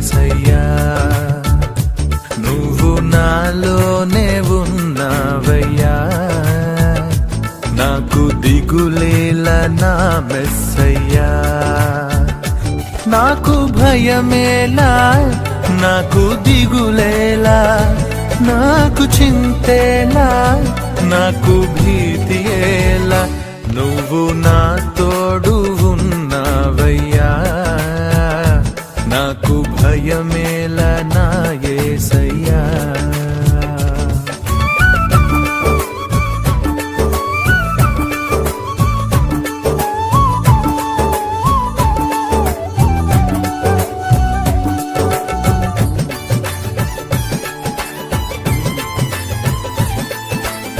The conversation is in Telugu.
యేసయ్యా నువ్వు నాలోనే ఉన్నావయ్యా నాకు దిగులేలా నా మెస్సయ్యా నాకు భయమేలా నాకు దిగులేలా నాకు చింతేలా నాకు భీతియేలా నువ్వు నా తోడు ఉన్నావయ్యా నాకు భయమేలా నా యేసయ్యా